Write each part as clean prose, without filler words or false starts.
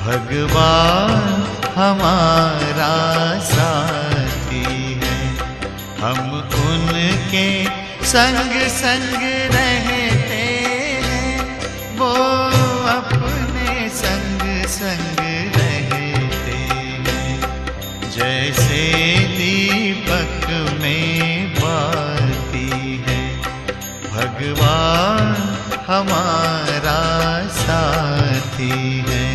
भगवान हमारा साथी है, हम उनके संग संग रहते हैं, वो अपने संग संग रहते हैं। जैसे दीपक में बाती है, भगवान हमारा साथी है।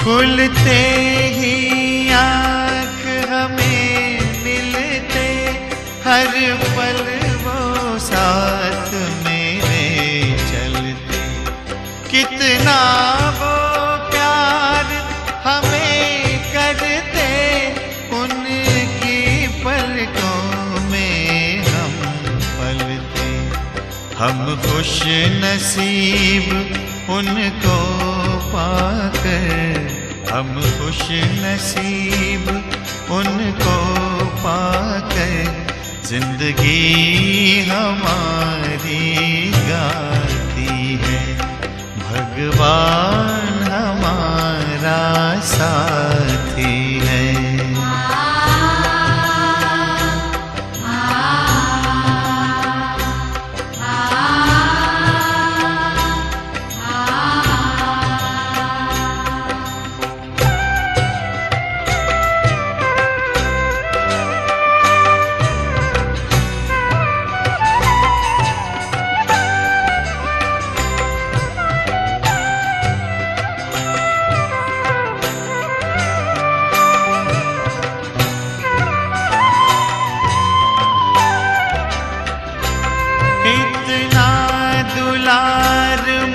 खुलते ही आँख हमें मिलते, हर पल वो साथ मेरे चलते। कितना वो प्यार हमें करते, उनकी पलकों में हम पलते। हम खुश नसीब उनको पाकर, हम खुश नसीब उनको पाकर, जिंदगी हमारी गाती है। भगवान हमारा साथी है।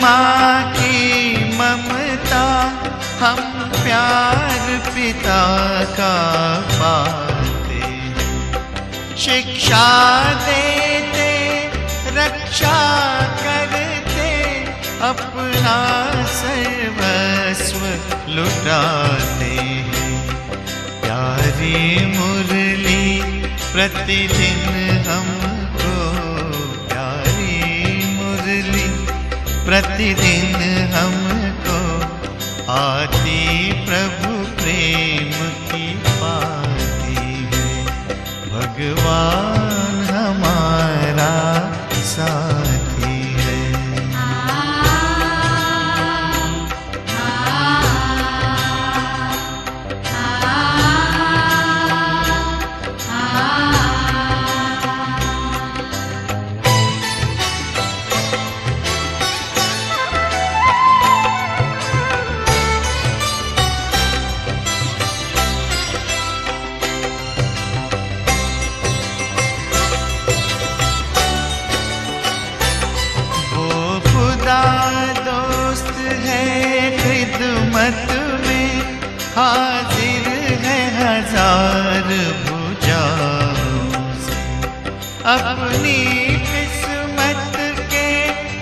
माँ की ममता, हम प्यार पिता का पाते हैं। शिक्षा देते, रक्षा करते, अपना सर्वस्व लुटाते हैं। प्यारी मुरली प्रतिदिन हमको, प्यारी मुरली प्रतिदिन हमको आती प्रभु प्रेम की पाती है। भगवान हमारा साथी है। दोस्त है खिदमत में, हाजिर है हजार भुजाओं से। अपनी किस्मत के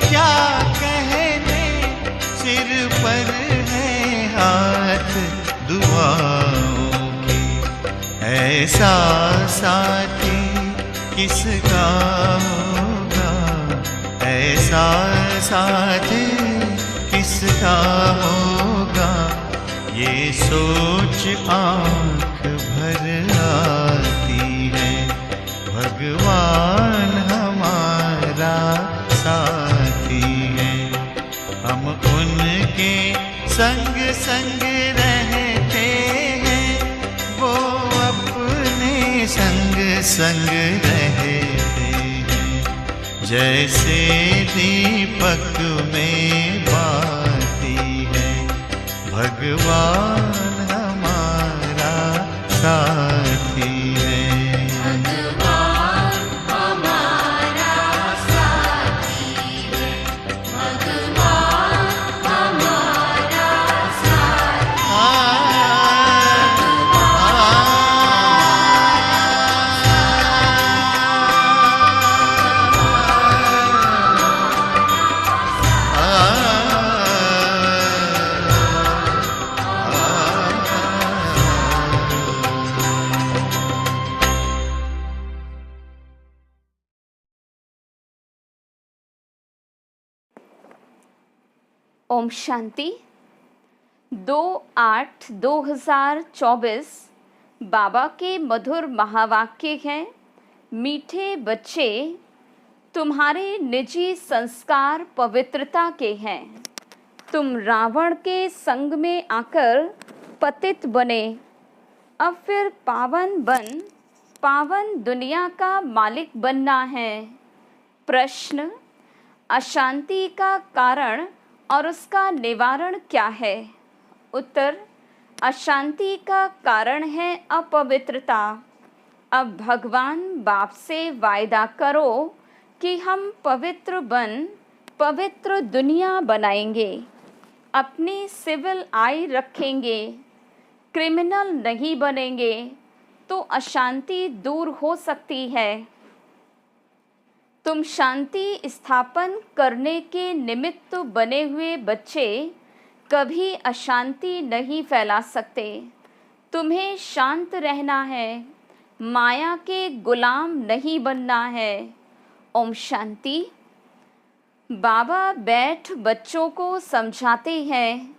क्या कहने, सिर पर है हाथ दुआओं के। ऐसा साथी किसका होगा, ऐसा साथी किसका होगा, ये सोच आँख भर आती है। भगवान संग संग रहते हैं, जैसे दीपक में बाती है भगवान हमारा साथी है। ओम शांति। 2/8/2024 बाबा के मधुर महावाक्य हैं। मीठे बच्चे, तुम्हारे निजी संस्कार पवित्रता के हैं। तुम रावण के संग में आकर पतित बने, अब फिर पावन दुनिया का मालिक बनना है। प्रश्न, अशांति का कारण और उसका निवारण क्या है? उत्तर, अशांति का कारण है अपवित्रता। अब भगवान बाप से वायदा करो कि हम पवित्र दुनिया बनाएंगे, अपनी सिविल आई रखेंगे, क्रिमिनल नहीं बनेंगे, तो अशांति दूर हो सकती है। तुम शांति स्थापन करने के निमित्त बने हुए बच्चे कभी अशांति नहीं फैला सकते। तुम्हें शांत रहना है, माया के गुलाम नहीं बनना है। ओम शांति। बाबा बैठ बच्चों को समझाते हैं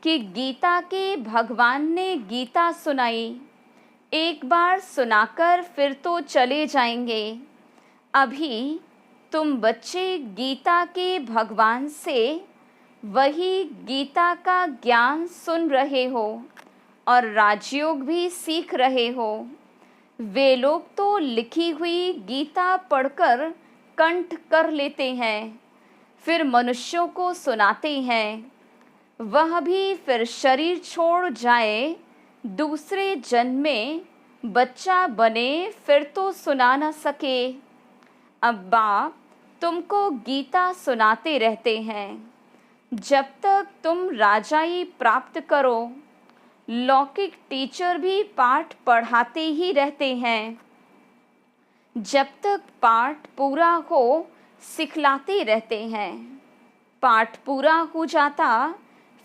कि गीता के भगवान ने गीता सुनाई, एक बार सुनाकर फिर तो चले जाएंगे। अभी तुम बच्चे गीता के भगवान से वही गीता का ज्ञान सुन रहे हो और राजयोग भी सीख रहे हो। वे लोग तो लिखी हुई गीता पढ़कर कंठ कर लेते हैं, फिर मनुष्यों को सुनाते हैं। वह भी फिर शरीर छोड़ जाए, दूसरे जन्म में बच्चा बने, फिर तो सुना न सके। अब बाप तुमको गीता सुनाते रहते हैं। जब तक तुम राजाई प्राप्त करो, लौकिक टीचर भी पाठ पढ़ाते ही रहते हैं। जब तक पाठ पूरा हो, सिखलाते रहते हैं। पाठ पूरा हो जाता,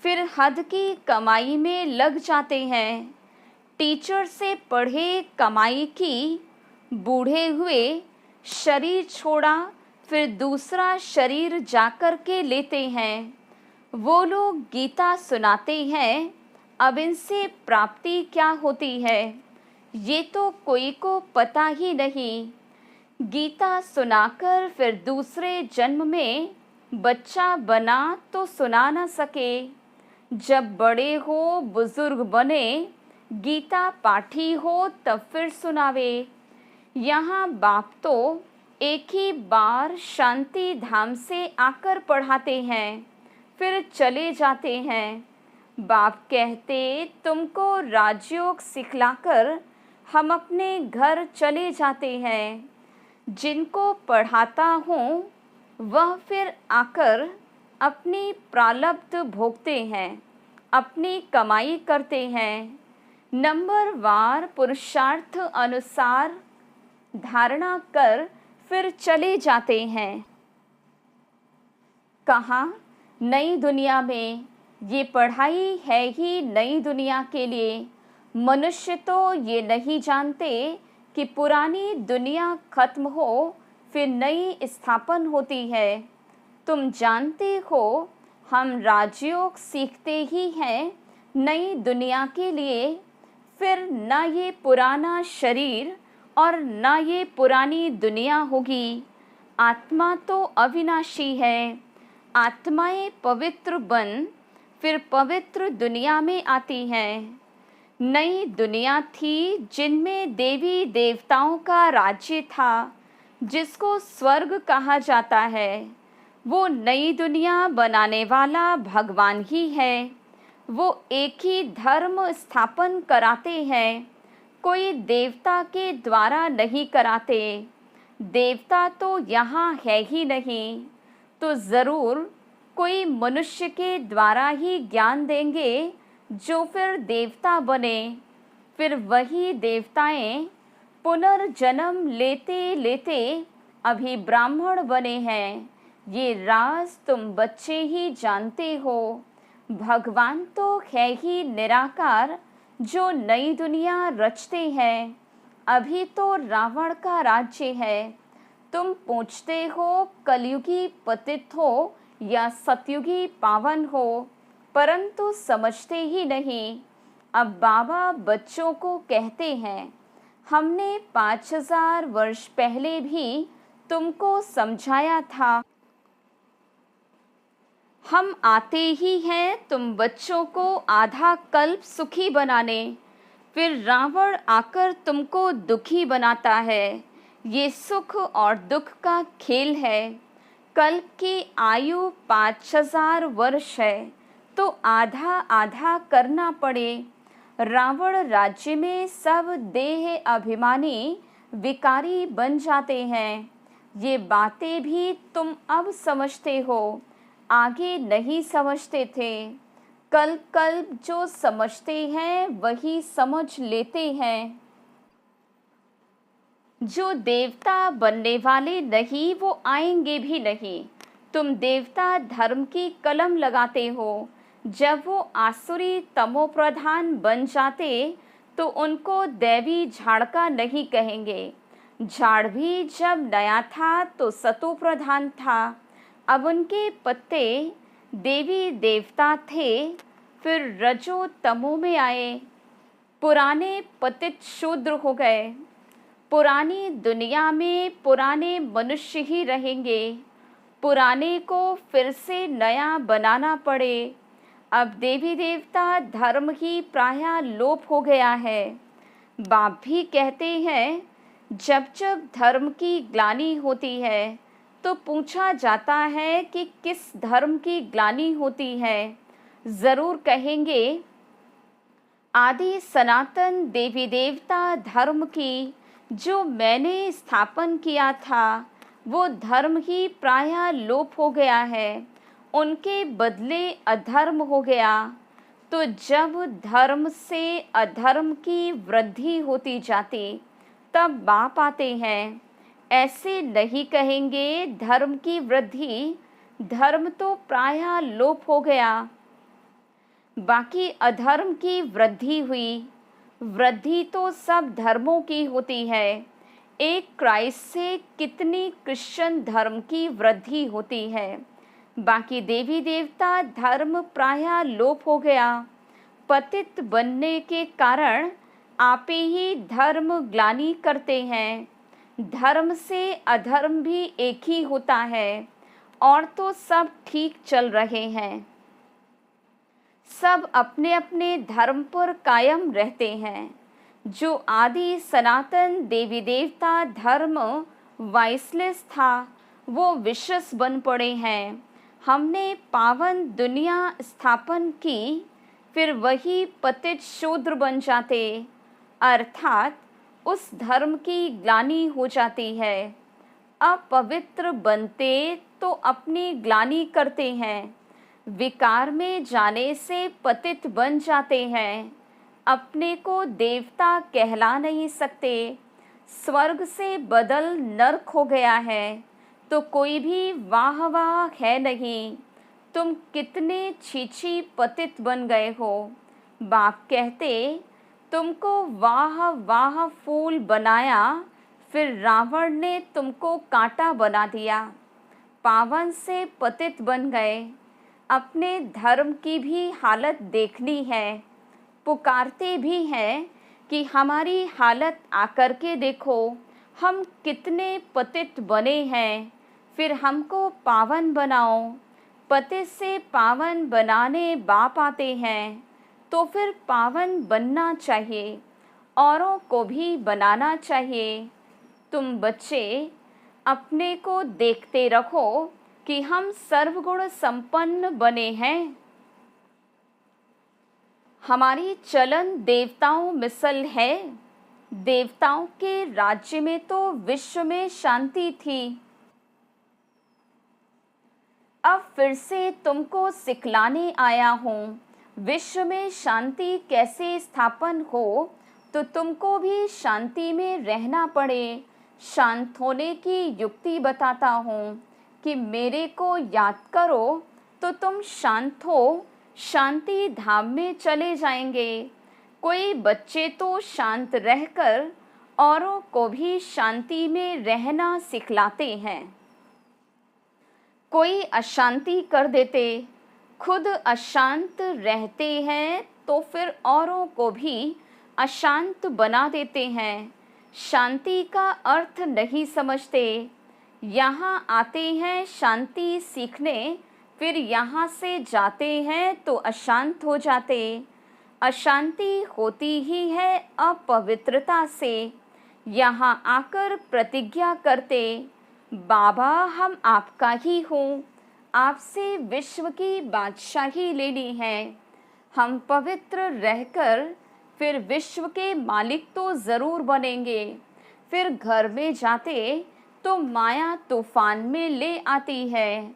फिर हद की कमाई में लग जाते हैं। टीचर से पढ़े कमाई की, बूढ़े हुए शरीर छोड़ा, फिर दूसरा शरीर जाकर के लेते हैं। वो लोग गीता सुनाते हैं, अब इनसे प्राप्ति क्या होती है ये तो कोई को पता ही नहीं। गीता सुनाकर फिर दूसरे जन्म में बच्चा बना तो सुना न सके। जब बड़े हो, बुजुर्ग बने, गीता पाठी हो, तब फिर सुनावे। यहाँ बाप तो एक ही बार शांति धाम से आकर पढ़ाते हैं, फिर चले जाते हैं। बाप कहते, तुमको राजयोग सिखलाकर हम अपने घर चले जाते हैं। जिनको पढ़ाता हूँ वह फिर आकर अपनी प्रारब्ध भोगते हैं, अपनी कमाई करते हैं। नंबरवार पुरुषार्थ अनुसार धारणा कर फिर चले जाते हैं। कहाँ? नई दुनिया में। ये पढ़ाई है ही नई दुनिया के लिए। मनुष्य तो ये नहीं जानते कि पुरानी दुनिया खत्म हो, फिर नई स्थापन होती है। तुम जानते हो हम राजयोग सीखते ही हैं नई दुनिया के लिए। फिर न ये पुराना शरीर और न ये पुरानी दुनिया होगी। आत्मा तो अविनाशी है। आत्माएं पवित्र बन फिर पवित्र दुनिया में आती हैं। नई दुनिया थी जिनमें देवी देवताओं का राज्य था, जिसको स्वर्ग कहा जाता है। वो नई दुनिया बनाने वाला भगवान ही है। वो एक ही धर्म स्थापन कराते हैं, कोई देवता के द्वारा नहीं कराते। देवता तो यहाँ है ही नहीं, तो ज़रूर कोई मनुष्य के द्वारा ही ज्ञान देंगे, जो फिर देवता बने। फिर वही देवताएं पुनर्जन्म लेते लेते अभी ब्राह्मण बने हैं। ये राज तुम बच्चे ही जानते हो। भगवान तो है ही निराकार, जो नई दुनिया रचते हैं। अभी तो रावण का राज्य है। तुम पूछते हो कलयुगी पतित हो या सतयुगी पावन हो, परंतु समझते ही नहीं। अब बाबा बच्चों को कहते हैं, हमने 5000 वर्ष पहले भी तुमको समझाया था। हम आते ही हैं तुम बच्चों को आधा कल्प सुखी बनाने, फिर रावण आकर तुमको दुखी बनाता है। ये सुख और दुख का खेल है। कल्प की आयु 5000 वर्ष है, तो आधा आधा करना पड़े। रावण राज्य में सब देह अभिमानी विकारी बन जाते हैं। ये बातें भी तुम अब समझते हो, आगे नहीं समझते थे। कल्प कल्प जो समझते हैं वही समझ लेते हैं। जो देवता बनने वाले नहीं वो आएंगे भी नहीं। तुम देवता धर्म की कलम लगाते हो। जब वो आसुरी तमो प्रधान बन जाते तो उनको दैवी झाड़ का नहीं कहेंगे। झाड़ भी जब नया था तो सतो प्रधान था। अब उनके पत्ते देवी देवता थे, फिर रजो तमो में आए। पुराने पतित शूद्र हो गए। पुरानी दुनिया में पुराने मनुष्य ही रहेंगे। पुराने को फिर से नया बनाना पड़े। अब देवी देवता धर्म ही प्रायः लोप हो गया है। बाप भी कहते हैं, जब जब धर्म की ग्लानि होती है तो पूछा जाता है कि किस धर्म की ग्लानि होती है। ज़रूर कहेंगे आदि सनातन देवी देवता धर्म की, जो मैंने स्थापन किया था वो धर्म ही प्रायः लोप हो गया है। उनके बदले अधर्म हो गया। तो जब धर्म से अधर्म की वृद्धि होती जाती तब बाप आते हैं। ऐसे नहीं कहेंगे धर्म की वृद्धि, धर्म तो प्रायः लोप हो गया, बाकी अधर्म की वृद्धि हुई। वृद्धि तो सब धर्मों की होती है। एक क्राइस्ट से कितनी क्रिश्चियन धर्म की वृद्धि होती है। बाकी देवी देवता धर्म प्रायः लोप हो गया। पतित बनने के कारण आप ही धर्म ग्लानि करते हैं। धर्म से अधर्म भी एक ही होता है, और तो सब ठीक चल रहे हैं। सब अपने अपने धर्म पर कायम रहते हैं। जो आदि सनातन देवी देवता धर्म वाइसलेस था वो विशेष बन पड़े हैं। हमने पावन दुनिया स्थापन की, फिर वही पतित शूद्र बन जाते, अर्थात उस धर्म की ग्लानि हो जाती है। अपवित्र बनते तो अपनी ग्लानि करते हैं। विकार में जाने से पतित बन जाते हैं। अपने को देवता कहला नहीं सकते। स्वर्ग से बदल नरक हो गया है, तो कोई भी वाह वाह है नहीं। तुम कितने छीछी पतित बन गए हो। बाप कहते, तुमको वाह वाह फूल बनाया, फिर रावण ने तुमको कांटा बना दिया। पावन से पतित बन गए। अपने धर्म की भी हालत देखनी है। पुकारते भी हैं कि हमारी हालत आकर के देखो, हम कितने पतित बने हैं, फिर हमको पावन बनाओ। पतित से पावन बनाने बाप आते हैं। तो फिर पावन बनना चाहिए, औरों को भी बनाना चाहिए। तुम बच्चे अपने को देखते रहो कि हम सर्वगुण संपन्न बने हैं। हमारी चलन देवताओं मिसल है। देवताओं के राज्य में तो विश्व में शांति थी। अब फिर से तुमको सिखलाने आया हूँ, विश्व में शांति कैसे स्थापन हो, तो तुमको भी शांति में रहना पड़े। शांत होने की युक्ति बताता हूँ कि मेरे को याद करो तो तुम शांत हो, शांति धाम में चले जाएंगे। कोई बच्चे तो शांत रहकर औरों को भी शांति में रहना सिखलाते हैं। कोई अशांति कर देते, खुद अशांत रहते हैं तो फिर औरों को भी अशांत बना देते हैं। शांति का अर्थ नहीं समझते। यहाँ आते हैं शांति सीखने, फिर यहाँ से जाते हैं तो अशांत हो जाते। अशांति होती ही है अपवित्रता से। यहाँ आकर प्रतिज्ञा करते, बाबा हम आपका ही हूँ, आपसे विश्व की बादशाही लेनी है। हम पवित्र रहकर फिर विश्व के मालिक तो ज़रूर बनेंगे। फिर घर में जाते तो माया तूफान में ले आती है,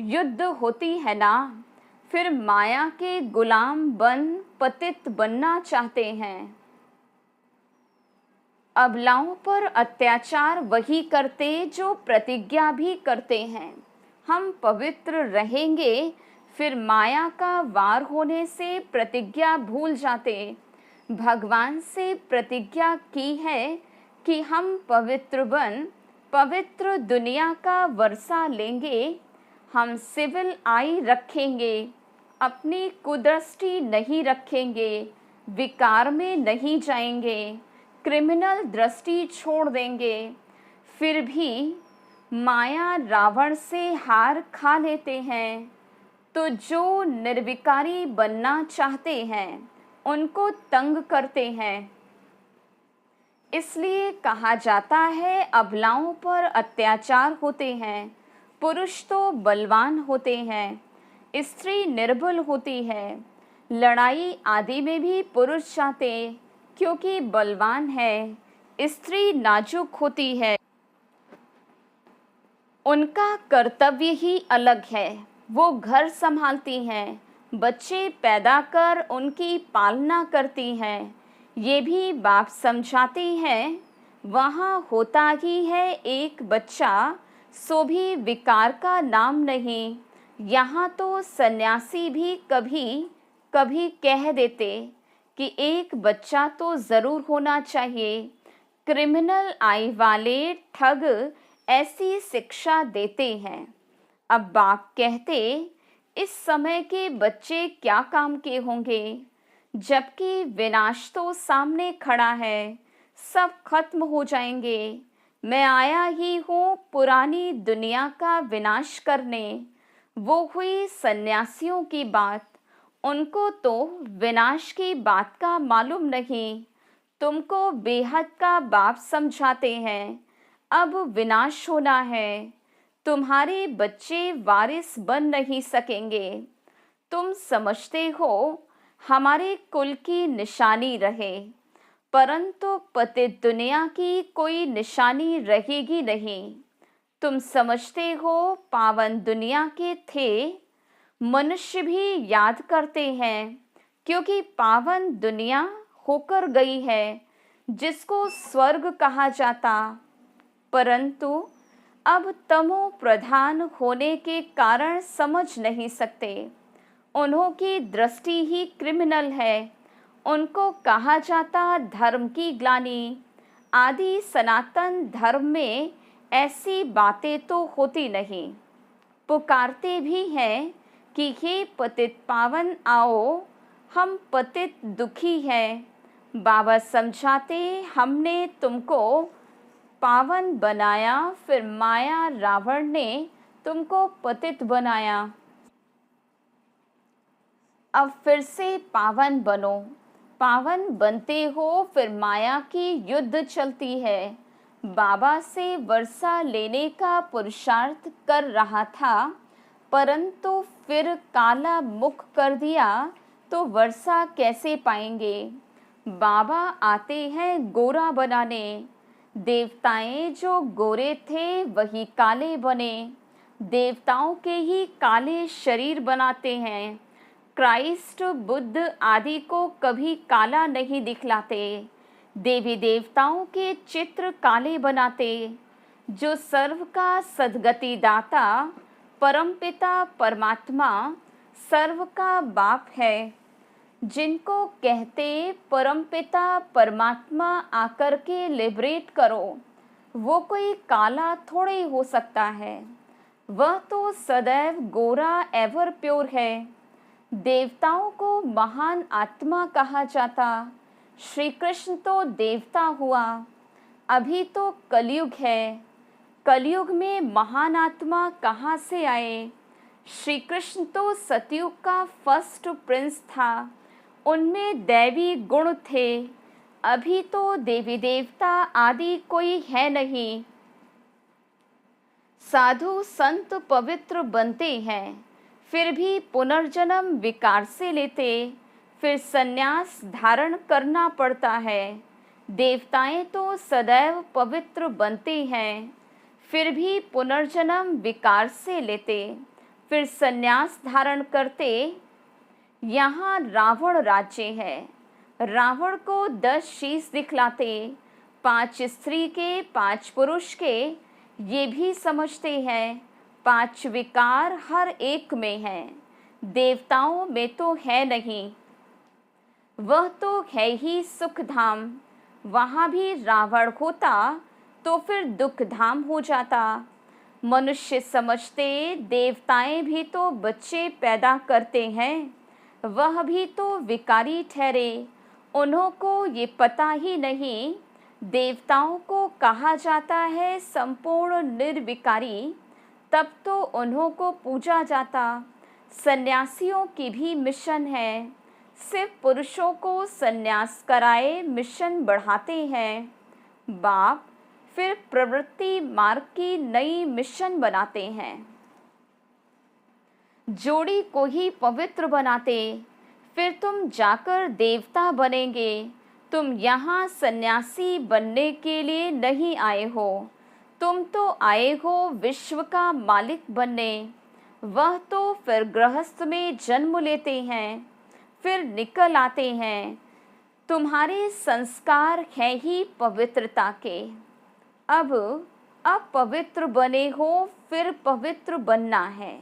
युद्ध होती है ना। फिर माया के गुलाम बन पतित बनना चाहते हैं। अबलाओं पर अत्याचार वही करते जो प्रतिज्ञा भी करते हैं। हम पवित्र रहेंगे, फिर माया का वार होने से प्रतिज्ञा भूल जाते। भगवान से प्रतिज्ञा की है कि हम पवित्र बन पवित्र दुनिया का वर्षा लेंगे। हम सिविल आई रखेंगे, अपनी कुदृष्टि नहीं रखेंगे, विकार में नहीं जाएंगे, क्रिमिनल दृष्टि छोड़ देंगे। फिर भी माया रावण से हार खा लेते हैं। तो जो निर्विकारी बनना चाहते हैं उनको तंग करते हैं। इसलिए कहा जाता है अबलाओं पर अत्याचार होते हैं। पुरुष तो बलवान होते हैं, स्त्री निर्बल होती है। लड़ाई आदि में भी पुरुष जाते क्योंकि बलवान है, स्त्री नाजुक होती है। उनका कर्तव्य ही अलग है, वो घर संभालती हैं, बच्चे पैदा कर उनकी पालना करती हैं। ये भी बाप समझाती हैं, वहाँ होता ही है एक बच्चा, सो भी विकार का नाम नहीं। यहाँ तो सन्यासी भी कभी कभी कह देते कि एक बच्चा तो ज़रूर होना चाहिए। क्रिमिनल आई वाले ठग ऐसी शिक्षा देते हैं। अब बाप कहते, इस समय के बच्चे क्या काम के होंगे, जबकि विनाश तो सामने खड़ा है, सब खत्म हो जाएंगे। मैं आया ही हूँ पुरानी दुनिया का विनाश करने। वो हुई सन्यासियों की बात, उनको तो विनाश की बात का मालूम नहीं। तुमको बेहद का बाप समझाते हैं, अब विनाश होना है। तुम्हारे बच्चे वारिस बन नहीं सकेंगे। तुम समझते हो हमारे कुल की निशानी रहे, परंतु पतित दुनिया की कोई निशानी रहेगी नहीं। तुम समझते हो पावन दुनिया के थे, मनुष्य भी याद करते हैं, क्योंकि पावन दुनिया होकर गई है जिसको स्वर्ग कहा जाता। परंतु अब तमो प्रधान होने के कारण समझ नहीं सकते। उन्हों की दृष्टि ही क्रिमिनल है। उनको कहा जाता धर्म की ग्लानि। आदि सनातन धर्म में ऐसी बातें तो होती नहीं। पुकारते भी हैं कि हे पतित पावन आओ, हम पतित दुखी हैं। बाबा समझाते, हमने तुमको पावन बनाया, फिर माया रावण ने तुमको पतित बनाया। अब फिर से पावन बनो। पावन बनते हो फिर माया की युद्ध चलती है। बाबा से वर्षा लेने का पुरुषार्थ कर रहा था, परंतु फिर काला मुख कर दिया तो वर्षा कैसे पाएंगे। बाबा आते हैं गोरा बनाने। देवताएं जो गोरे थे वही काले बने। देवताओं के ही काले शरीर बनाते हैं। क्राइस्ट, बुद्ध आदि को कभी काला नहीं दिखलाते। देवी देवताओं के चित्र काले बनाते। जो सर्व का सद्गति दाता परमपिता परमात्मा सर्व का बाप है, जिनको कहते परमपिता परमात्मा आकर के लिबरेट करो, वो कोई काला थोड़े हो सकता है। वह तो सदैव गोरा एवर प्योर है। देवताओं को महान आत्मा कहा जाता। श्री कृष्ण तो देवता हुआ। अभी तो कलयुग है। कलयुग में महान आत्मा कहाँ से आए। श्री कृष्ण तो सतयुग का फर्स्ट प्रिंस था। उनमें दैवी गुण थे। अभी तो देवी देवता आदि कोई है नहीं। साधु संत पवित्र बनते हैं, फिर भी पुनर्जन्म विकार से लेते। फिर संन्यास धारण करना पड़ता है। देवताएं तो सदैव पवित्र बनते हैं, फिर भी पुनर्जन्म विकार से लेते। फिर संन्यास धारण करते। यहाँ रावण राज्य है। रावण को 10 शीश दिखलाते, 5 स्त्री के 5 पुरुष के, ये भी समझते हैं 5 विकार हर एक में हैं। देवताओं में तो है नहीं। वह तो है ही सुख धाम। वहाँ भी रावण होता तो फिर दुख धाम हो जाता। मनुष्य समझते देवताएं भी तो बच्चे पैदा करते हैं, वह भी तो विकारी ठहरे। उन्हों को ये पता ही नहीं। देवताओं को कहा जाता है संपूर्ण निर्विकारी, तब तो उन्हों को पूजा जाता। सन्यासियों की भी मिशन है। सिर्फ पुरुषों को सन्यास कराए मिशन बढ़ाते हैं। बाप फिर प्रवृत्ति मार्ग की नई मिशन बनाते हैं। जोड़ी को ही पवित्र बनाते। फिर तुम जाकर देवता बनेंगे। तुम यहाँ सन्यासी बनने के लिए नहीं आए हो। तुम तो आए हो विश्व का मालिक बनने। वह तो फिर गृहस्थ में जन्म लेते हैं, फिर निकल आते हैं। तुम्हारे संस्कार हैं ही पवित्रता के। अब पवित्र बने हो, फिर पवित्र बनना है।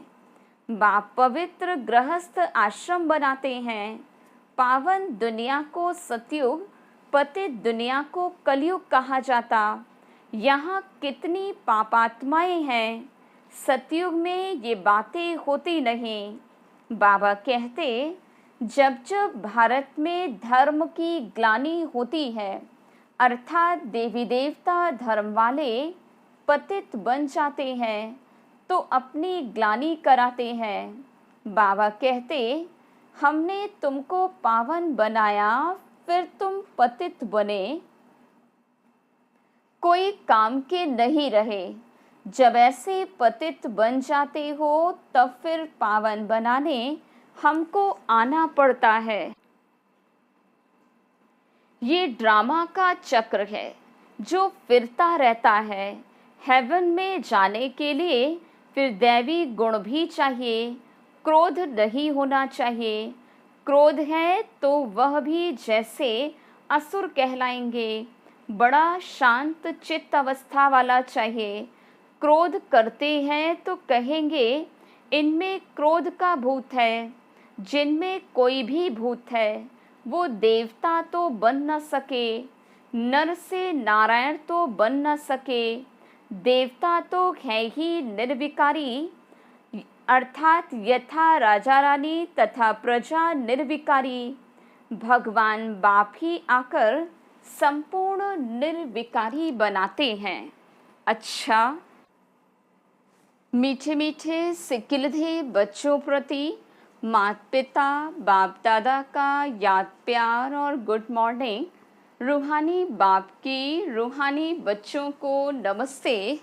बाप पवित्र गृहस्थ आश्रम बनाते हैं। पावन दुनिया को सतयुग, पतित दुनिया को कलयुग कहा जाता। यहाँ कितनी पापात्माएं हैं। सतयुग में ये बातें होती नहीं। बाबा कहते जब जब भारत में धर्म की ग्लानि होती है, अर्थात देवी देवता धर्म वाले पतित बन जाते हैं, तो अपनी ग्लानि कराते हैं। बाबा कहते हमने तुमको पावन बनाया, फिर तुम पतित बने, कोई काम के नहीं रहे। जब ऐसे पतित बन जाते हो तब फिर पावन बनाने हमको आना पड़ता है। ये ड्रामा का चक्र है जो फिरता रहता है। हेवन में जाने के लिए फिर दैवी गुण भी चाहिए। क्रोध नहीं होना चाहिए। क्रोध है तो वह भी जैसे असुर कहलाएंगे। बड़ा शांत चित्त अवस्था वाला चाहिए। क्रोध करते हैं तो कहेंगे इनमें क्रोध का भूत है। जिनमें कोई भी भूत है वो देवता तो बन न सके, नर से नारायण तो बन न सके। देवता तो है ही निर्विकारी, अर्थात यथा राजा रानी तथा प्रजा निर्विकारी। भगवान बाप ही आकर संपूर्ण निर्विकारी बनाते हैं। अच्छा, मीठे मीठे सिकिलधे बच्चों प्रति माता पिता बाप दादा का याद प्यार और गुड मॉर्निंग। रूहानी बाप की रूहानी बच्चों को नमस्ते।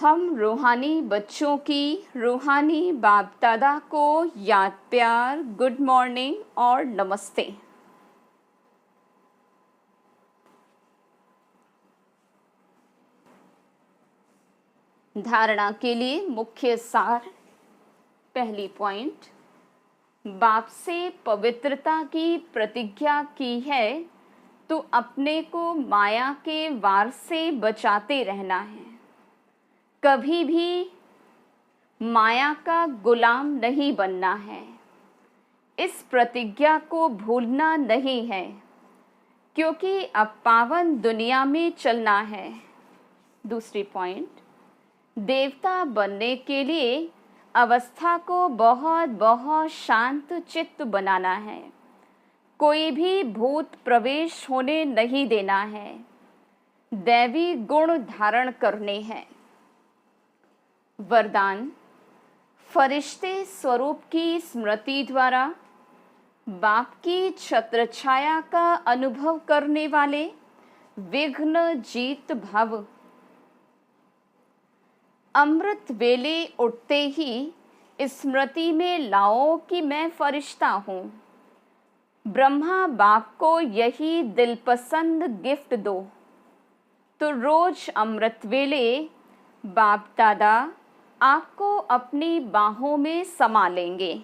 हम रूहानी बच्चों की रूहानी बाप दादा को याद प्यार, गुड मॉर्निंग और नमस्ते। धारणा के लिए मुख्य सार। पहली पॉइंट, बाप से पवित्रता की प्रतिज्ञा की है तो अपने को माया के वार से बचाते रहना है। कभी भी माया का गुलाम नहीं बनना है। इस प्रतिज्ञा को भूलना नहीं है, क्योंकि अब पावन दुनिया में चलना है। दूसरी पॉइंट, देवता बनने के लिए अवस्था को बहुत बहुत शांत चित्त बनाना है। कोई भी भूत प्रवेश होने नहीं देना है। दैवी गुण धारण करने हैं। वरदान, फरिश्ते स्वरूप की स्मृति द्वारा बाप की छत्र छाया का अनुभव करने वाले विघ्न जीत भव। अमृत वेले उठते ही स्मृति में लाओ कि मैं फरिश्ता हूँ। ब्रह्मा बाप को यही दिलपसंद गिफ्ट दो, तो रोज अमृत वेले बाप दादा आपको अपनी बाहों में समा लेंगे।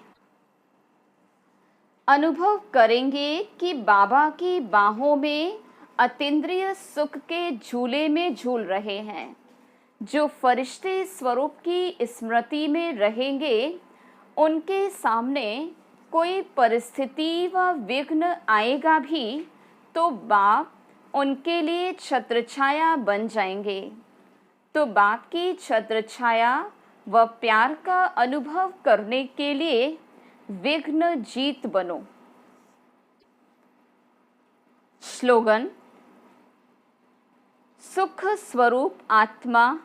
अनुभव करेंगे कि बाबा की बाहों में अतीन्द्रिय सुख के झूले में झूल रहे हैं। जो फरिश्ते स्वरूप की स्मृति में रहेंगे, उनके सामने कोई परिस्थिति व विघ्न आएगा भी तो बाप उनके लिए छत्रछाया बन जाएंगे। तो बाप की छत्रछाया व प्यार का अनुभव करने के लिए विघ्न जीत बनो। स्लोगन, सुख स्वरूप आत्मा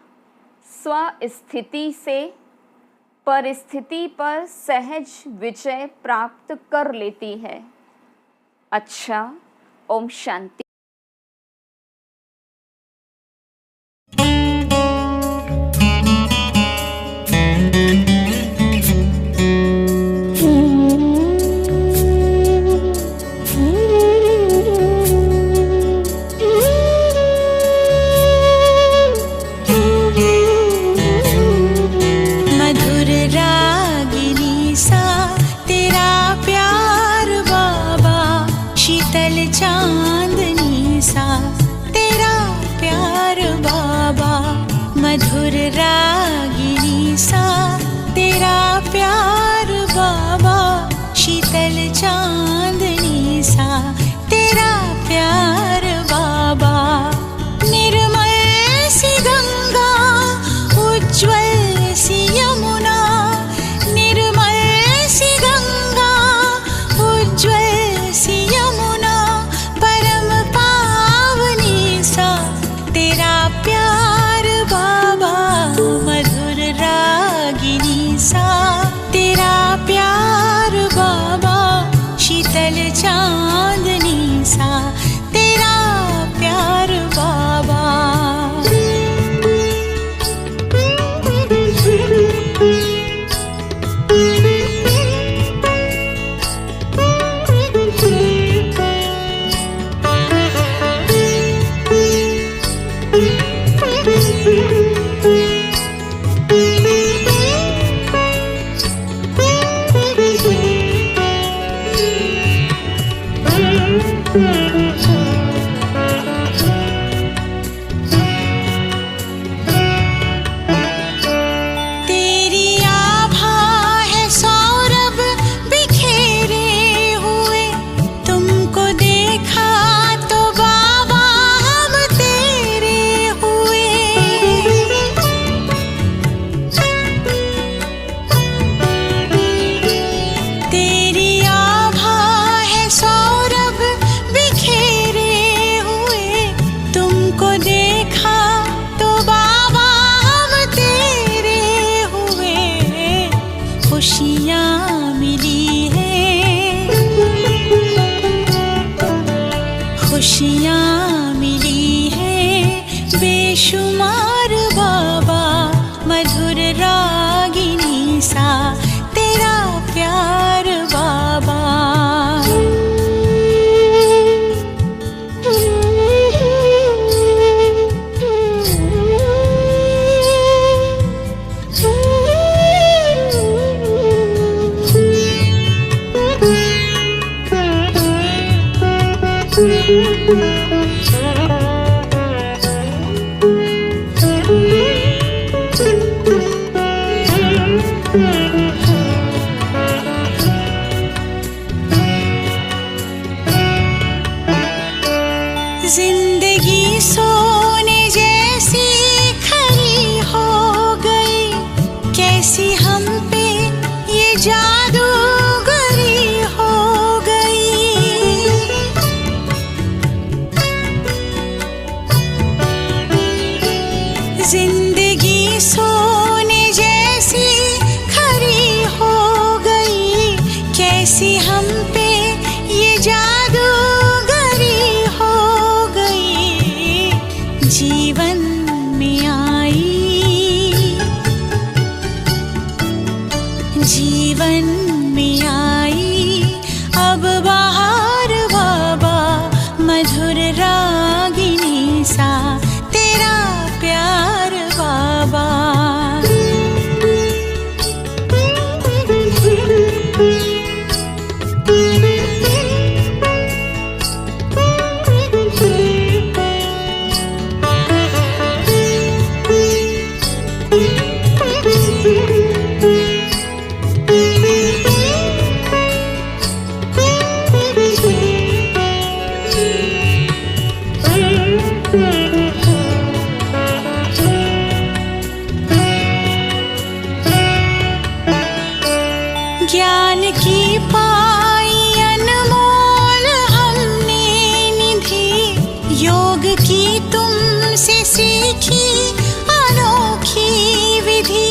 स्वस्थिति से परिस्थिति पर सहज विजय प्राप्त कर लेती है। अच्छा, ओम शांति। चांदनी सा तेरा प्यार बाबा, मधुर रागिनी सा तेरा प्यार बाबा, शीतल चांदनी सा तेरा प्यार बाबा। निर्मल सी गंगा, उज्ज्वल सी यमुना, निर्मल सी गंगा, उज्ज्वल सी यमुना, परम पावनी सा तेरा प्यार बाबा, मधुर रागिनी सा तेरा प्यार बाबा, शीतल बेशुमार बाबा, मधुर रागिनी सा तेरा प्यार बाबा। जिंदगी सोने जैसी खरी हो गई, कैसी हम पे ये जादूगरी हो गई। जिंदगी सोने जैसी खरी हो गई, कैसी हम पे ये जादूगरी हो गई। जीवन में आई, जीवन में आई अब बाहर बाबा, मधुर रागिनी सा तेरा प्यार बाबा। ज्ञान की पाई अनमोल हमने निधि, योग की तुमसे सीखी अनोखी विधि।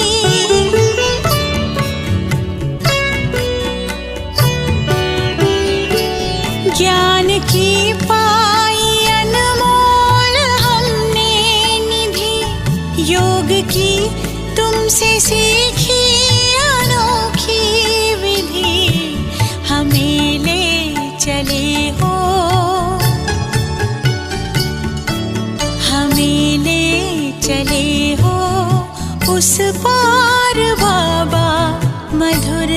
ज्ञान की पाई अनमोल हमने निधि, योग की तुमसे सीखी अनोखी विधि। हमें ले चले हो, हमें ले चले हो उस पार बाबा, मधुर